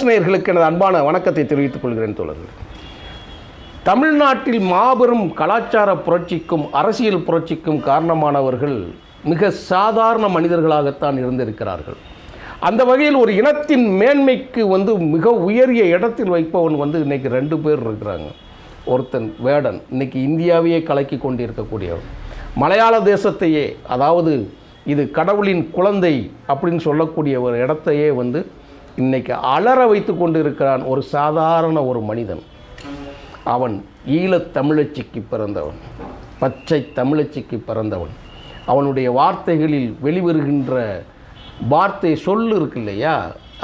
நேயர்களுக்கு எனது அன்பான வணக்கத்தை தெரிவித்துக் கொள்கிறேன் தோழர்கள். தமிழ்நாட்டில் மாபெரும் கலாச்சார புரட்சிக்கும் அரசியல் புரட்சிக்கும் காரணமானவர்கள் மிக சாதாரண மனிதர்களாகத்தான் இருந்திருக்கிறார்கள். அந்த வகையில் ஒரு இனத்தின் மேன்மைக்கு மிக உயரிய இடத்தில் வைப்பவன் இன்றைக்கி 2 பேர் இருக்கிறாங்க. ஒருத்தன் வேடன், இன்றைக்கி இந்தியாவையே கலக்கி கொண்டிருக்கக்கூடியவன். மலையாள தேசத்தையே, அதாவது இது கடவுளின் குழந்தை அப்படின்னு சொல்லக்கூடிய ஒரு இடத்தையே இன்றைக்கி அலற வைத்து கொண்டு இருக்கிறான் ஒரு சாதாரண ஒரு மனிதன். அவன் ஈழத் தமிழச்சிக்கு பிறந்தவன், பச்சை தமிழச்சிக்கு பிறந்தவன். அவனுடைய வார்த்தைகளில் வெளிவருகின்ற வார்த்தை சொல்லு இருக்கு இல்லையா,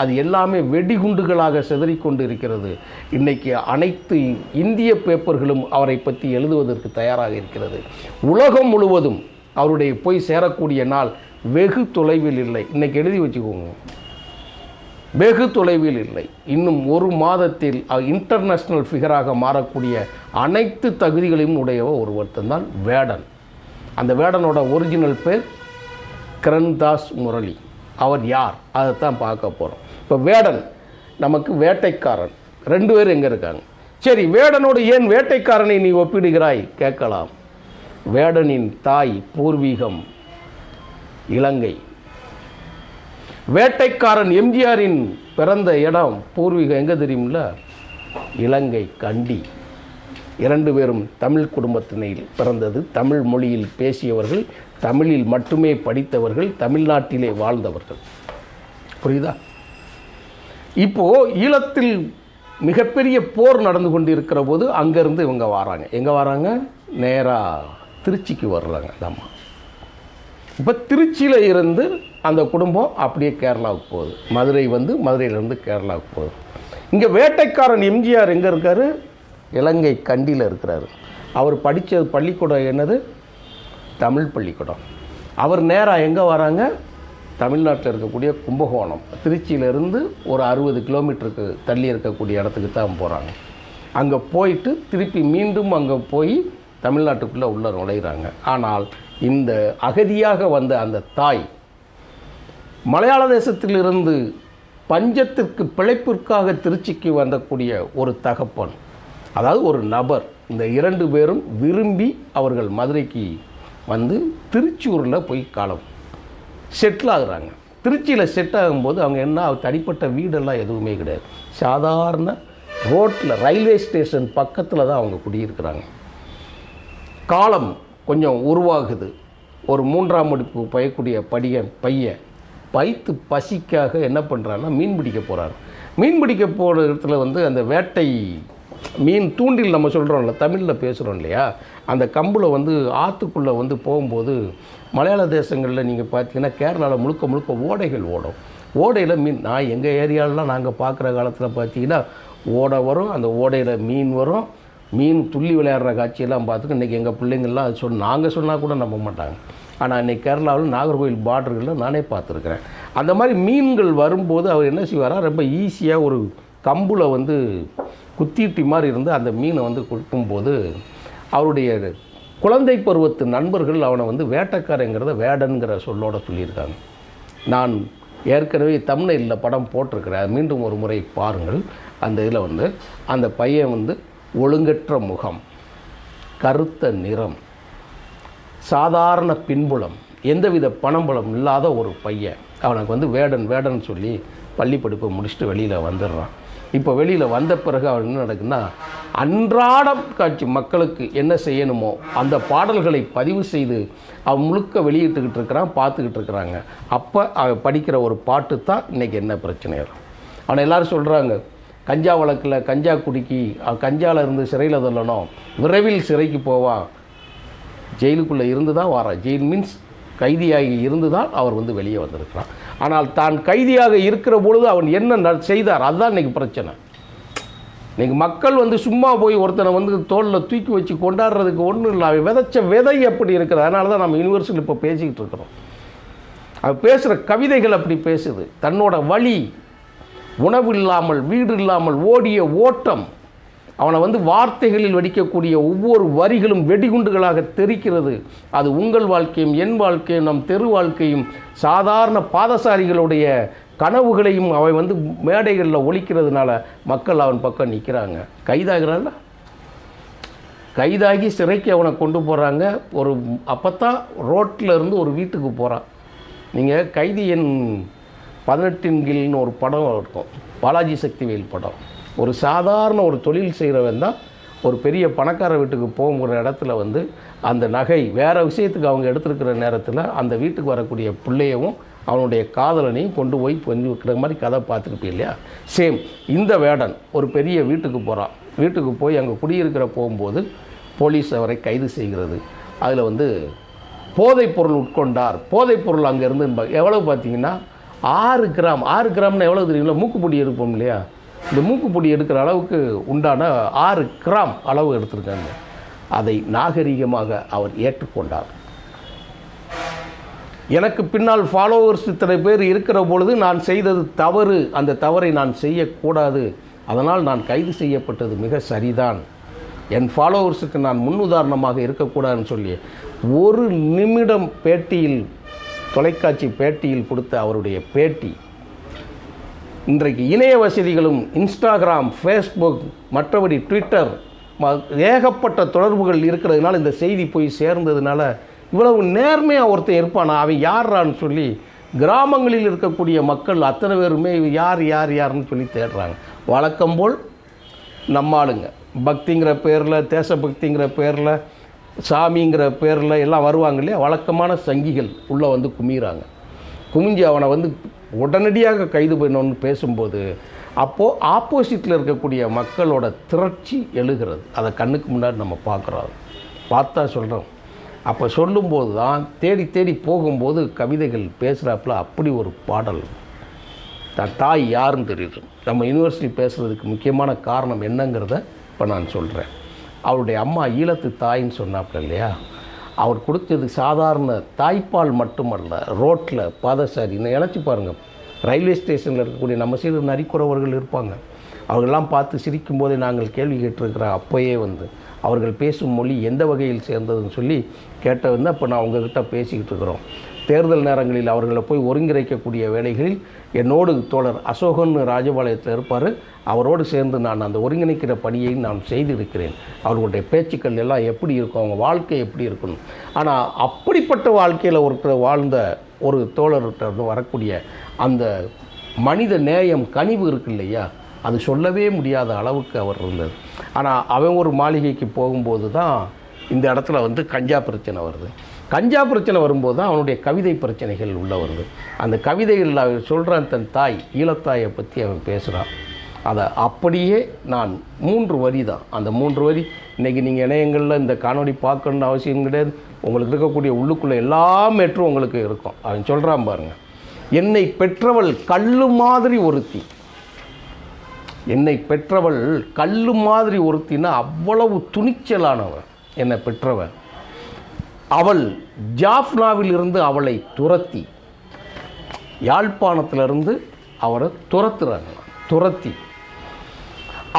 அது எல்லாமே வெடிகுண்டுகளாக சிதறிக்கொண்டு இருக்கிறது. இன்றைக்கி அனைத்து இந்திய பேப்பர்களும் அவரை பற்றி எழுதுவதற்கு தயாராக இருக்கிறது. உலகம் முழுவதும் அவருடைய போய் சேரக்கூடிய நாள் வெகு தொலைவில் இல்லை. இன்றைக்கி எழுதி வச்சுக்கோங்க, வெகு தொலைவில் இல்லை. இன்னும் 1 மாதத்தில் இன்டர்நேஷ்னல் ஃபிகராக மாறக்கூடிய அனைத்து தகுதிகளையும் உடைய ஒருவர்த்தன் தான் வேடன். அந்த வேடனோட ஒரிஜினல் பேர் கிரண்தாஸ் முரளி. அவர் யார், அதைத்தான் பார்க்க போகிறோம். இப்போ வேடன் நமக்கு வேட்டைக்காரன், 2 பேர் எங்கே இருக்காங்க? சரி, வேடனோடு ஏன் வேட்டைக்காரனை நீ ஒப்பிடுகிறாய் கேட்கலாம். வேடனின் தாய் பூர்வீகம் இலங்கை. வேட்டைக்காரன் எம்ஜிஆரின் பிறந்த இடம் பூர்வீகம் எங்கே தெரியுமில்ல? இலங்கை, கண்டி. 2 பேரும் தமிழ் குடும்பத்தினில் பிறந்தது. தமிழ் மொழியில் பேசியவர்கள், தமிழில் மட்டுமே படித்தவர்கள், தமிழ்நாட்டிலே வாழ்ந்தவர்கள். புரியுதா? இப்போது ஈழத்தில் மிகப்பெரிய போர் நடந்து கொண்டு இருக்கிற போது அங்கேருந்து இவங்க வராங்க. எங்கே வராங்க? நேராக திருச்சிக்கு வர்றாங்க. நம்ம இப்போ திருச்சியில் இருந்து அந்த குடும்பம் அப்படியே கேரளாவுக்கு போகுது. மதுரை மதுரையிலேருந்து கேரளாவுக்கு போகுது. இங்கே வேட்டைக்காரன் எம்ஜிஆர் எங்கே இருக்கார்? இலங்கை, கண்டியில் இருக்கிறார். அவர் படித்த பள்ளிக்கூடம் என்னது? தமிழ் பள்ளிக்கூடம். அவர் நேராக எங்கே வராங்க? தமிழ்நாட்டில் இருக்கக்கூடிய கும்பகோணம், திருச்சியிலேருந்து ஒரு 60 கிலோமீட்டருக்கு தள்ளி இருக்கக்கூடிய இடத்துக்கு தான் போகிறாங்க. அங்கே போயிட்டு திருப்பி மீண்டும் அங்கே போய் தமிழ்நாட்டுக்குள்ளே உள்ள நுழைகிறாங்க. ஆனால் இந்த அகதியாக வந்த அந்த தாய், மலையாள தேசத்திலிருந்து பஞ்சத்திற்கு பிழைப்பிற்காக திருச்சிக்கு வந்தக்கூடிய ஒரு தகப்பன், அதாவது ஒரு நபர், இந்த 2 பேரும் விரும்பி அவர்கள் மதுரைக்கு திருச்சூரில் போய் காலம் செட்டில் ஆகுறாங்க. திருச்சியில் செட் ஆகும்போது அவங்க என்ன, தனிப்பட்ட வீடெல்லாம் எதுவுமே கிடையாது. சாதாரண ரோட்டில், ரயில்வே ஸ்டேஷன் பக்கத்தில் தான் அவங்க குடியிருக்கிறாங்க. காலம் கொஞ்சம் உருவாகுது. ஒரு 3ஆம் வகுப்பு பயக்கூடிய பையன் பைத்து பசிக்காக என்ன பண்ணுறான்னா மீன் பிடிக்க போகிறார். மீன் பிடிக்க போகிற இடத்துல அந்த வேட்டை மீன் தூண்டில் நம்ம சொல்கிறோம்ல, தமிழில் பேசுகிறோம் இல்லையா, அந்த கம்பில் ஆற்றுக்குள்ளே போகும்போது மலையாள தேசங்களில் நீங்கள் பார்த்தீங்கன்னா கேரளாவில் முழுக்க ஓடைகள் ஓடும். ஓடையில் மீன், நான் எங்கள் ஏரியாலலாம் நாங்கள் பார்க்குற காலத்தில் பார்த்தீங்கன்னா ஓடை வரும், அந்த ஓடையில் மீன் வரும். மீன் துள்ளி விளையாடுற காட்சியெல்லாம் பார்த்துட்டு இன்றைக்கி எங்கள் பிள்ளைங்கள்லாம் அது நாங்கள் சொன்னால் கூட நம்ப மாட்டாங்க. ஆனால் இன்றைக்கி கேரளாவில் நாகர்கோவில் பார்டர்களில் நானே பார்த்துருக்குறேன். அந்த மாதிரி மீன்கள் வரும்போது அவர் என்ன செய்வாரா, ரொம்ப ஈஸியாக ஒரு கம்பில் குத்தீட்டி மாதிரி இருந்து அந்த மீனை கொடுக்கும்போது அவருடைய குழந்தை பருவத்து நண்பர்கள் அவனை வேட்டைக்காரங்கிறத வேடன்கிற சொல்லோட சொல்லியிருக்காங்க. நான் ஏற்கனவே தம்ப்நெயிலில் படம் போட்டிருக்கிறேன், மீண்டும் ஒரு முறை பாருங்கள். அந்த இதில் அந்த பையன் ஒழுங்கற்ற முகம், கருத்த நிறம், சாதாரண பின்புலம், எந்தவித பணம்பலம் இல்லாத ஒரு பையன். அவனுக்கு வேடன் சொல்லி பள்ளி படிப்பை முடிச்சுட்டு வெளியில் வந்துடுறான். இப்போ வெளியில் வந்த பிறகு அவன் என்ன நடக்குன்னா, அன்றாடம் காட்சி மக்களுக்கு என்ன செய்யணுமோ அந்த பாடல்களை பதிவு செய்து அவன் முழுக்க வெளியிட்டுக்கிட்டு இருக்கிறான், பார்த்துக்கிட்டு இருக்கிறாங்க. அப்போ அவன் படிக்கிற ஒரு பாட்டு தான் இன்றைக்கி என்ன பிரச்சனை. அவனை எல்லோரும் சொல்கிறாங்க, கஞ்சா வழக்கில் கஞ்சா குடிக்கி கஞ்சாவில் இருந்து சிறையில் தள்ளணும், விரைவில் சிறைக்கு போவான். ஜெயிலுக்குள்ளே இருந்து தான் வாரான். ஜெயில் மீன்ஸ் கைதியாகி இருந்து தான் அவர் வெளியே வந்திருக்கிறான். ஆனால் தான் கைதியாக இருக்கிற பொழுது அவன் என்ன செய்தார், அதுதான் இன்றைக்கி பிரச்சனை. இன்றைக்கி மக்கள் சும்மா போய் ஒருத்தனை தோளில் தூக்கி வச்சு கொண்டாடுறதுக்கு ஒன்றும் இல்லை. அவன் விதைச்ச விதை எப்படி இருக்கிறது. அதனால தான் நம்ம யூனிவர்சிட்டியில் இப்போ பேசிக்கிட்டு இருக்கிறோம். அவன் பேசுகிற கவிதைகள் அப்படி பேசுது. தன்னோட வழி, உணவு இல்லாமல், வீடு இல்லாமல் ஓடிய ஓட்டம், அவனை வார்த்தைகளில் வெடிக்கக்கூடிய ஒவ்வொரு வரிகளும் வெடிகுண்டுகளாக தெரிக்கிறது. அது உங்கள் வாழ்க்கையும் என் வாழ்க்கையும் நம் தெரு வாழ்க்கையும் சாதாரண பாதசாரிகளுடைய கனவுகளையும் அவன் வந்து மேடைகளில் ஒலிக்கிறதுனால மக்கள் அவன் பக்கம் நிற்கிறாங்க. கைதாகிறான்ல, கைதாகி சிறைக்கு அவனை கொண்டு போகிறாங்க. ஒரு அப்போ தான் ரோட்டில் இருந்து ஒரு வீட்டுக்கு போகிறான். நீங்கள் கைதி எண் 18 கீழ்னு ஒரு படம் இருக்கும், பாலாஜி சக்திவேல் படம். ஒரு சாதாரண ஒரு தொழில் செய்கிறவன் தான் ஒரு பெரிய பணக்கார வீட்டுக்கு போகிற இடத்துல வந்து அந்த நகை வேறு விஷயத்துக்கு அவங்க எடுத்துருக்கிற நேரத்தில் அந்த வீட்டுக்கு வரக்கூடிய பிள்ளையவும் அவனுடைய காதலனையும் கொண்டு போய் கொஞ்சம் வைக்கிற மாதிரி கதை பார்த்துருப்பீங்க இல்லையா? சேம் இந்த வேடன் ஒரு பெரிய வீட்டுக்கு போகிறான். வீட்டுக்கு போய் அங்கே குடியிருக்கிற போகும்போது போலீஸ் அவரை கைது செய்கிறது. அதில் வந்து போதைப்பொருள் உட்கொண்டார். போதைப்பொருள் அங்கே இருந்து எவ்வளவு பார்த்தீங்கன்னா 6 கிராம். 6 கிராம்னு எவ்வளோ தெரியுங்களா? மூக்குப்பொடி எடுப்போம் இல்லையா? இந்த மூக்குப்பொடி எடுக்கிற அளவுக்கு உண்டான 6 கிராம் அளவு எடுத்திருக்காங்க. அதை நாகரிகமாக அவர் ஏற்றுக்கொண்டார். எனக்கு பின்னால் ஃபாலோவர்ஸ் இத்தனை பேர் இருக்கிற பொழுது நான் செய்தது தவறு, அந்த தவறை நான் செய்யக்கூடாது, அதனால் நான் கைது செய்யப்பட்டது மிக சரிதான், என் ஃபாலோவர்ஸுக்கு நான் முன்னுதாரணமாக இருக்கக்கூடாதுன்னு சொல்லி ஒரு நிமிடம் பேட்டியில், தொலைக்காட்சி பேட்டியில் கொடுத்த அவருடைய பேட்டி இன்றைக்கு இணைய வசதிகளும் இன்ஸ்டாகிராம், ஃபேஸ்புக், மற்றபடி ட்விட்டர் ஏகப்பட்ட தொடர்புகள் இருக்கிறதுனால இந்த செய்தி போய் சேர்ந்ததுனால இவ்வளவு நேர்மையாக ஒருத்தன் இருப்பானா, அவன் யாரான்னு சொல்லி கிராமங்களில் இருக்கக்கூடிய மக்கள் அத்தனை பேருமே யார் யார் யாருன்னு சொல்லி தேடுறாங்க. வழக்கம் போல் நம்ம ஆளுங்க பக்திங்கிற பேரில், தேசபக்திங்கிற பேரில், சாமிங்கிற பேரில் எல்லாம் வருவாங்க இல்லையா? வழக்கமான சங்கிகள் உள்ளே வந்து குமிறாங்க. குமிஞ்சு அவனை வந்து உடனடியாக கைது பண்ணணும்னு பேசும்போது அப்போது ஆப்போசிட்டில் இருக்கக்கூடிய மக்களோட திரட்சி எழுகிறது. அதை கண்ணுக்கு முன்னாடி நம்ம பார்க்குறோம், பார்த்தா சொல்கிறோம். அப்போ சொல்லும்போது தான் தேடி தேடி போகும்போது கவிதைகள் பேசுகிறாப்புல அப்படி ஒரு பாடல். தான் தாய் யாருன்னு தெரியுது. நம்ம யூனிவர்சிட்டி பேசுகிறதுக்கு முக்கியமான காரணம் என்னங்கிறத இப்போ நான் சொல்கிறேன். அவருடைய அம்மா ஈழத்து தாயின்னு சொன்னாப்புல இல்லையா? அவர் கொடுத்தது சாதாரண தாய்ப்பால் மட்டுமல்ல, ரோட்டில் பாதசாரி நினச்சி பாருங்கள். ரயில்வே ஸ்டேஷனில் இருக்கக்கூடிய நம்ம சைடு நரிக்குறவர்கள் இருப்பாங்க. அவர்களெல்லாம் பார்த்து சிரிக்கும் போதே நாங்கள் கேள்வி கேட்டிருக்கிறோம். அப்போயே வந்து அவர்கள் பேசும் மொழி எந்த வகையில் சேர்ந்ததுன்னு சொல்லி கேட்ட வந்து அப்போ நான் உங்ககிட்ட பேசிக்கிட்டு இருக்கிறோம். தேர்தல் நேரங்களில் அவர்களை போய் ஒருங்கிணைக்கக்கூடிய வேலைகளில் என்னோடு தோழர் அசோகன் ராஜபாளையத்தில் இருப்பார். அவரோடு சேர்ந்து நான் அந்த ஒருங்கிணைக்கிற பணியை நான் செய்திருக்கிறேன். அவர்களுடைய பேச்சுக்கள் எல்லாம் எப்படி இருக்கும், அவங்க வாழ்க்கை எப்படி இருக்கணும். ஆனால் அப்படிப்பட்ட வாழ்க்கையில் ஒருத்தர் வாழ்ந்த ஒரு தோழர்கிட்ட வரக்கூடிய அந்த மனித நேயம், கனிவு இருக்கு இல்லையா, அது சொல்லவே முடியாத அளவுக்கு அவர் இருந்தது. ஆனால் அவன் ஒரு மாளிகைக்கு போகும்போது தான் இந்த இடத்துல வந்து கஞ்சா பிரச்சனை வருது. கஞ்சா பிரச்சனை வரும்போது தான் அவனுடைய கவிதை பிரச்சனைகள் உள்ள வருது. அந்த கவிதைகளில் அவன் சொல்கிறான், தன் தாய் ஈழத்தாயை பற்றி அவன் பேசுகிறான். அதை அப்படியே நான் 3 வரி தான், அந்த 3 வரி இன்றைக்கி நீங்கள் இணையங்களில் இந்த காணொலி பார்க்கணுன்னு அவசியம் கிடையாது. உங்களுக்கு இருக்கக்கூடிய உள்ளுக்குள்ளே எல்லா மேற்றும் உங்களுக்கு இருக்கும். அவன் சொல்கிறான் பாருங்கள், என்னை பெற்றவள் கல்லு மாதிரி ஒருத்தி. என்னை பெற்றவள் கல்லு மாதிரி ஒருத்தின்னா அவ்வளவு துணிச்சலானவன் என்னை பெற்றவன். அவள் ஜாஃப்னாவில் இருந்து அவளை துரத்தி, யாழ்ப்பாணத்திலிருந்து அவரை துரத்துறாங்க, துரத்தி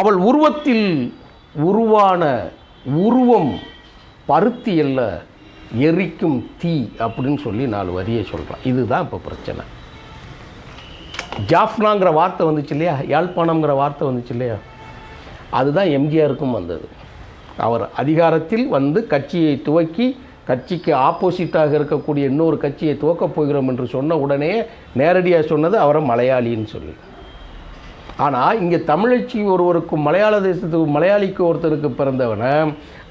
அவள் உருவத்தில் உருவான உருவம் பருத்தி அல்ல, எரிக்கும் தீ அப்படின்னு சொல்லி 4 வரியை சொல்கிறான். இதுதான் இப்போ பிரச்சனை. ஜாஃப்னாங்கிற வார்த்தை வந்துச்சு இல்லையா, யாழ்ப்பாணம்ங்கிற வார்த்தை வந்துச்சு இல்லையா, அதுதான் எம்ஜிஆருக்கும் வந்தது. அவர் அதிகாரத்தில் வந்து கட்சியை துவக்கி கட்சிக்கு ஆப்போசிட்டாக இருக்கக்கூடிய இன்னொரு கட்சியை துவக்கப் போகிறோம் என்று சொன்ன உடனே நேரடியாக சொன்னது அவரை மலையாளின்னு சொல்லி. ஆனால் இங்கே தமிழச்சி ஒருவருக்கும் மலையாள தேசத்துக்கு மலையாளிக்கு ஒருத்தருக்கு பிறந்தவனை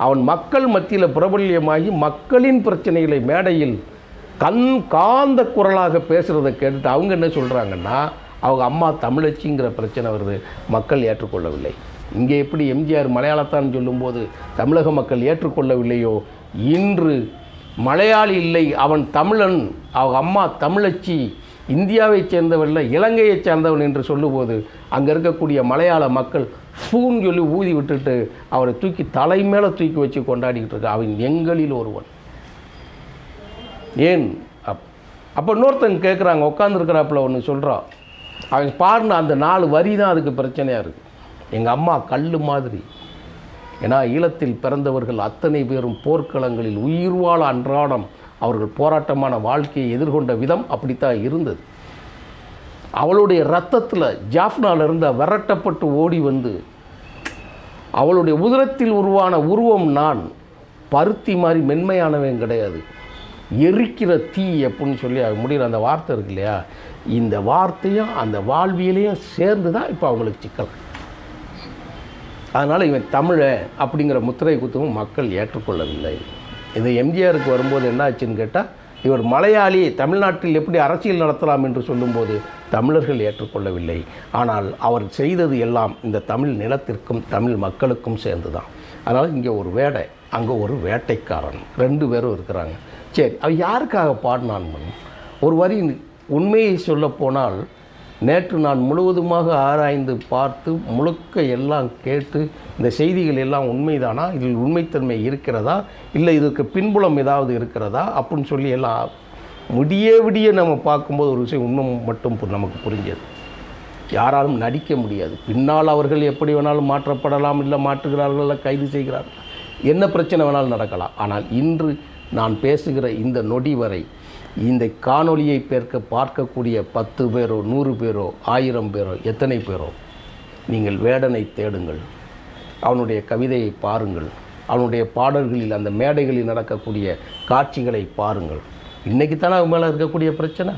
அவன் மக்கள் மத்தியில் பிரபல்யமாகி மக்களின் பிரச்சனைகளை மேடையில் காந்த குரலாக பேசுகிறத கேட்டுட்டு அவங்க என்ன சொல்கிறாங்கன்னா, அவங்க அம்மா தமிழச்சிங்கிற பிரச்சனை வருது, மக்கள் ஏற்றுக்கொள்ளவில்லை. இங்கே எப்படி எம்ஜிஆர் மலையாளத்தான் சொல்லும்போது தமிழக மக்கள் ஏற்றுக்கொள்ளவில்லையோ, இன்று மலையாளி இல்லை, அவன் தமிழன், அவங்க அம்மா தமிழச்சி, இந்தியாவைச் சேர்ந்தவன், இலங்கையைச் சேர்ந்தவன் என்று சொல்லும்போது அங்கே இருக்கக்கூடிய மலையாள மக்கள் ஸ்பூன் சொல்லி ஊதி விட்டுட்டு அவரை தூக்கி தலை மேலே தூக்கி வச்சு கொண்டாடிக்கிட்டு இருக்க. அவன் எங்களில் ஒருவன். ஏன் அப்போ இன்னொருத்தங்க கேட்குறாங்க, உட்காந்துருக்கிறாப்புல ஒன்று சொல்கிறான், அவன் பாடின அந்த 4 வரி தான் அதுக்கு பிரச்சனையாக இருக்குது. எங்கள் அம்மா கல் மாதிரி. ஏன்னா ஈழத்தில் பிறந்தவர்கள் அத்தனை பேரும் போர்க்களங்களில் உயிர் வாழ அன்றாடம் அவர்கள் போராட்டமான வாழ்க்கையை எதிர்கொண்ட விதம் அப்படித்தான் இருந்தது. அவளுடைய இரத்தத்தில் ஜாஃப்னாலிருந்து விரட்டப்பட்டு ஓடி வந்து அவளுடைய உதரத்தில் உருவான உருவம் நான். பருத்தி மாதிரி மென்மையானவன் கிடையாது, எரிக்கிற தீ அப்படின்னு சொல்லி முடிகிற அந்த வார்த்தை இருக்கு இல்லையா, இந்த வார்த்தையும் அந்த வாழ்வியலையும் சேர்ந்து தான் இப்போ அவங்களுக்கு சிக்கல். அதனால் இவன் தமிழை அப்படிங்கிற முத்திரை குத்தவும் மக்கள் ஏற்றுக்கொள்ளவில்லை. இது எம்ஜிஆருக்கு வரும்போது என்ன ஆச்சுன்னு கேட்டால், இவர் மலையாளி, தமிழ்நாட்டில் எப்படி அரசியல் நடத்தலாம் என்று சொல்லும்போது தமிழர்கள் ஏற்றுக்கொள்ளவில்லை. ஆனால் அவர் செய்தது எல்லாம் இந்த தமிழ் நிலத்திற்கும் தமிழ் மக்களுக்கும் சேர்ந்து தான். அதனால் இங்கே ஒரு வேடை, அங்கே ஒரு வேட்டைக்காரன், 2 பேரும் இருக்கிறாங்க. சரி, அவ யாருக்காக பாடினான்? ஒரு வரி உண்மையை சொல்லப்போனால், நேற்று நான் முழுவதுமாக ஆராய்ந்து பார்த்து முழுக்க எல்லாம் கேட்டு இந்த செய்திகள் எல்லாம் உண்மைதானா, இதில் உண்மைத்தன்மை இருக்கிறதா, இல்லை இதுக்கு பின்புலம் ஏதாவது இருக்கிறதா அப்படின்னு சொல்லி எல்லாம் விடிய நம்ம பார்க்கும்போது ஒரு விஷயம் உண்மை மட்டும் நமக்கு புரிஞ்சது. யாராலும் நடிக்க முடியாது. பின்னால் அவர்கள் எப்படி வேணாலும் மாற்றப்படலாம், இல்லை மாற்றுகிறார்கள், இல்லை கைது செய்கிறார்கள், என்ன பிரச்சனை வேணாலும் நடக்கலாம். ஆனால் இன்று நான் பேசுகிற இந்த நொடி வரை இந்த காணொளியை பார்க்கக்கூடிய 10 பேரோ 100 பேரோ 1000 பேரோ எத்தனை பேரோ, நீங்கள் வேடனை தேடுங்கள், அவனுடைய கவிதையை பாருங்கள், அவனுடைய பாடல்களில் அந்த மேடைகளில் நடக்கக்கூடிய காட்சிகளை பாருங்கள். இன்றைக்கி தானே அவன் மேலே இருக்கக்கூடிய பிரச்சனை,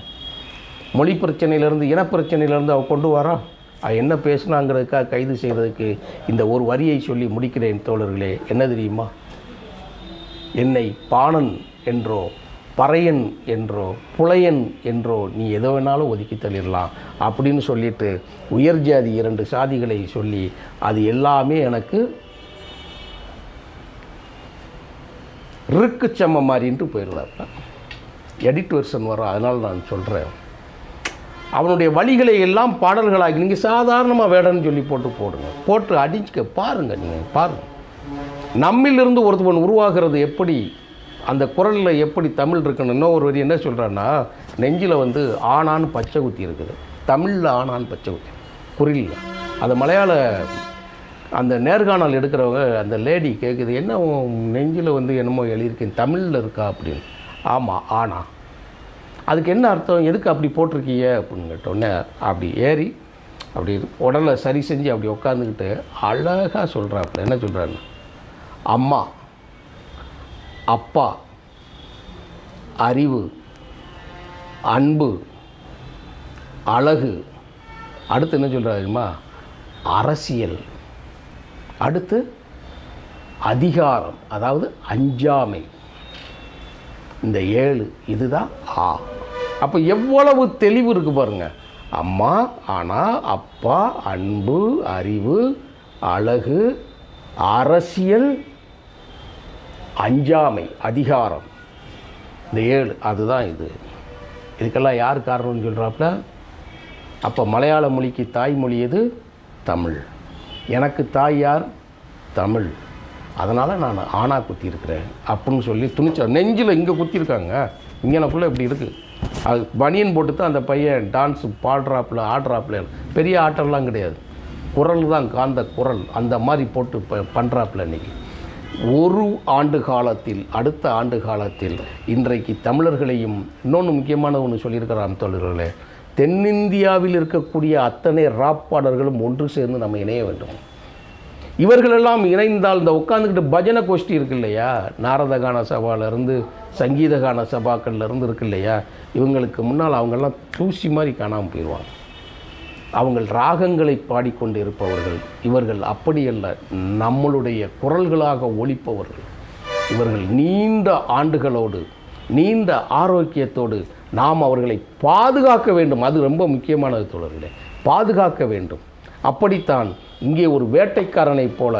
மொழி பிரச்சனையிலேருந்து இனப்பிரச்சனையிலேருந்து அவன் கொண்டு வரான். அவன் என்ன பேசினாங்கிறதுக்காக கைது செய்கிறதுக்கு இந்த ஒரு வரியை சொல்லி முடிக்கிறேன் தோழர்களே. என்ன தெரியுமா? என்னை பாணன் என்றோ பறையன் என்றோ புலையன் என்றோ நீ எதை வேணாலும் ஒதுக்கி தள்ளிடலாம் அப்படின்னு சொல்லிட்டு உயர் ஜாதி 2 சாதிகளை சொல்லி அது எல்லாமே எனக்கு ருக்கு சம்ம மாதிரின்ட்டு போயிடலாம். எடிட் வெர்ஷன் வரும், அதனால் நான் சொல்கிறேன். அவனுடைய வழிகளை எல்லாம் பாடல்களாகி நீங்கள் சாதாரணமாக வேடன்னு சொல்லி போடுங்க, போட்டு அடிச்சுக்க பாருங்கள். நீங்கள் பாருங்கள், நம்மிலிருந்து ஒருத்தவன் உருவாகிறது எப்படி, அந்த குரலில் எப்படி தமிழ் இருக்கணும். இன்னும் ஒரு வரி என்ன சொல்கிறான்னா, நெஞ்சில் வந்து ஆணான்னு பச்சை குத்தி இருக்குது, தமிழில் ஆணான்னு பச்சை குத்தி குறியில். அந்த மலையாள அந்த நேர்காணல் எடுக்கிறவங்க அந்த லேடி கேட்குது, என்ன நெஞ்சில் வந்து என்னமோ எழுதியிருக்கேன் தமிழில் இருக்கா அப்படின்னு. ஆமாம், ஆனா. அதுக்கு என்ன அர்த்தம், எதுக்கு அப்படி போட்டிருக்கீங்க அப்படின்னு கேட்டோடனே அப்படி ஏறி அப்படி உடலை சரி செஞ்சு அப்படி உட்காந்துக்கிட்டு அழகாக சொல்கிறாப்புல. என்ன சொல்கிறாருன்னு, அம்மா, அப்பா, அறிவு, அன்பு, அழகு, அடுத்து என்ன சொல்கிறாருமா, அரசியல், அடுத்து அதிகாரம், அதாவது அஞ்சாமை. இந்த 7 இதுதான் ஆ. அப்போ எவ்வளவு தெளிவு இருக்குது பாருங்கள். அம்மா, ஆனா, அப்பா, அன்பு, அறிவு, அழகு, அரசியல், அஞ்சாமை, அதிகாரம். இந்த 7 அதுதான் இது. இதுக்கெல்லாம் யார் காரணம்னு சொல்கிறாப்புல. அப்போ மலையாள மொழிக்கு தாய்மொழி எது? தமிழ். எனக்கு தாய் யார்? தமிழ். அதனால் நான் ஆணா குத்தியிருக்கிறேன் அப்படின்னு சொல்லி துணிச்சார். நெஞ்சில் இங்கே குத்திருக்காங்க, இங்கே எனக்குள்ளே இப்படி இருக்குது. அது பனியன் போட்டு தான் அந்த பையன் டான்ஸு பாடுறாப்புல ஆடுறாப்புல. பெரிய ஆட்டம்லாம் கிடையாது, குரல் தான், காந்த குரல், அந்த மாதிரி போட்டு பண்ணுறாப்புல. இன்றைக்கி ஒரு ஆண்டு காலத்தில், அடுத்த ஆண்டு காலத்தில் இன்றைக்கு தமிழர்களையும் இன்னொன்று முக்கியமான ஒன்று சொல்லியிருக்கிறான் தோழர்களே, தென்னிந்தியாவில் இருக்கக்கூடிய அத்தனை ராப் பாடல்களும் ஒன்று சேர்ந்து நம்ம இணைய வேண்டும். இவர்களெல்லாம் இணைந்தால் இந்த உட்காந்துக்கிட்டு பஜனை கோஷ்டி இருக்கு இல்லையா, நாரதகான சபாவிலேருந்து சங்கீதகான சபாக்கள்லேருந்து இருக்கு இல்லையா, இவங்களுக்கு முன்னால் அவங்கெல்லாம் தூசி மாதிரி காணாமல் போயிடுவாங்க. அவங்கள் ராகங்களை பாடிக்கொண்டு இருப்பவர்கள். இவர்கள் அப்படியல்ல, நம்மளுடைய குரல்களாக ஒலிப்பவர்கள். இவர்கள் நீண்ட ஆண்டுகளோடு நீண்ட ஆரோக்கியத்தோடு நாம் அவர்களை பாதுகாக்க வேண்டும். அது ரொம்ப முக்கியமானது தோழர்களே, பாதுகாக்க வேண்டும். அப்படித்தான் இங்கே ஒரு வேட்டைக்காரனைப் போல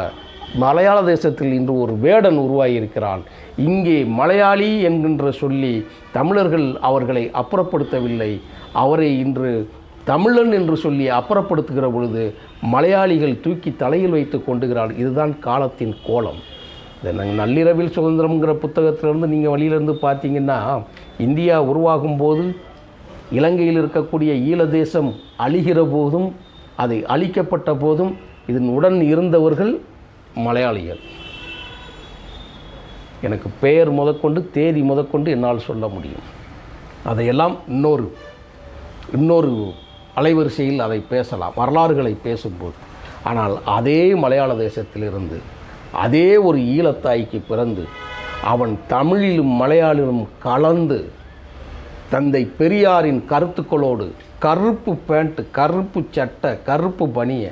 மலையாள தேசத்தில் இன்று ஒரு வேடன் உருவாகியிருக்கிறான். இங்கே மலையாளி என்கின்ற சொல்லி தமிழர்கள் அவர்களை அப்புறப்படுத்தவில்லை. அவரை இன்று தமிழன் என்று சொல்லி அப்புறப்படுத்துகிற பொழுது மலையாளிகள் தூக்கி தலையில் வைத்து கொண்டுகிறார்கள். இதுதான் காலத்தின் கோலம். இந்த நள்ளிரவில் சுதந்திரம்ங்கிற புத்தகத்திலிருந்து நீங்கள் வழியிலிருந்து பார்த்தீங்கன்னா, இந்தியா உருவாகும் போது இலங்கையில் இருக்கக்கூடிய ஈழ தேசம் அழிகிற போதும், அதை அழிக்கப்பட்ட போதும் இதன் உடன் இருந்தவர்கள் மலையாளிகள். எனக்கு பெயர் முதற்கொண்டு தேதி முதற்கொண்டு என்னால் சொல்ல முடியும். அதையெல்லாம் இன்னொரு அலைவரிசையில் அதை பேசலாம், வரலாறுகளை பேசும்போது. ஆனால் அதே மலையாள தேசத்திலிருந்து அதே ஒரு ஈழத்தாய்க்கு பிறந்து அவன் தமிழிலும் மலையாளிலும் கலந்து தந்தை பெரியாரின் கருத்துக்களோடு கருப்பு பேண்ட்டு, கருப்பு சட்டை, கருப்பு பனியை,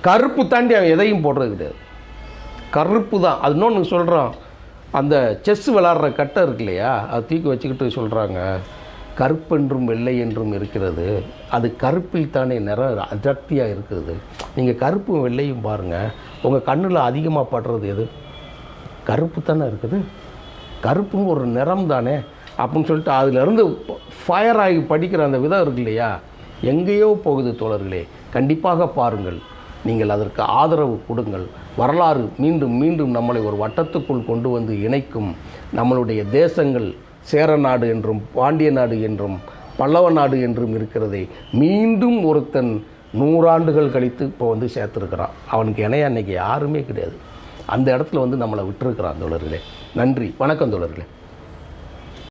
கருப்பு தாண்டி அவன் எதையும் போடுறது கிடையாது, கருப்பு தான். அது இன்னொன்று சொல்கிறான், அந்த செஸ் விளாட்ற கட்டை இருக்கு இல்லையா, அதை தூக்கி வச்சுக்கிட்டு சொல்கிறாங்க, கருப்பென்றும் வெள்ளை என்றும் இருக்கிறது, அது கருப்பில் தானே நிறம் அடர்த்தியாக இருக்கிறது. நீங்கள் கருப்பும் வெள்ளையும் பாருங்கள், உங்கள் கண்ணில் அதிகமாக படுறது எது? கருப்பு தானே இருக்குது, கருப்பும் ஒரு நிறம் தானே அப்படின்னு சொல்லிட்டு அதிலிருந்து ஃபயர் ஆகி படிக்கிற அந்த விதம் இருக்கு இல்லையா, எங்கேயோ போகுது தோழர்களே. கண்டிப்பாக பாருங்கள், நீங்கள் அதற்கு ஆதரவு கொடுங்கள். வரலாறு மீண்டும் மீண்டும் நம்மளை ஒரு வட்டத்துக்குள் கொண்டு வந்து இணைக்கும். நம்மளுடைய தேசங்கள் சேர நாடு என்றும் பாண்டிய நாடு என்றும் பல்லவ நாடு என்றும் இருக்கிறதை மீண்டும் ஒருத்தன் 100 ஆண்டுகள் கழித்து இப்போ வந்து சேர்த்துருக்கிறான். அவனுக்கு இணைய அன்னைக்கு யாருமே கிடையாது. அந்த இடத்துல வந்து நம்மளை விட்டுருக்கிறான் தோழர்களே. நன்றி, வணக்கம் தோழர்களே.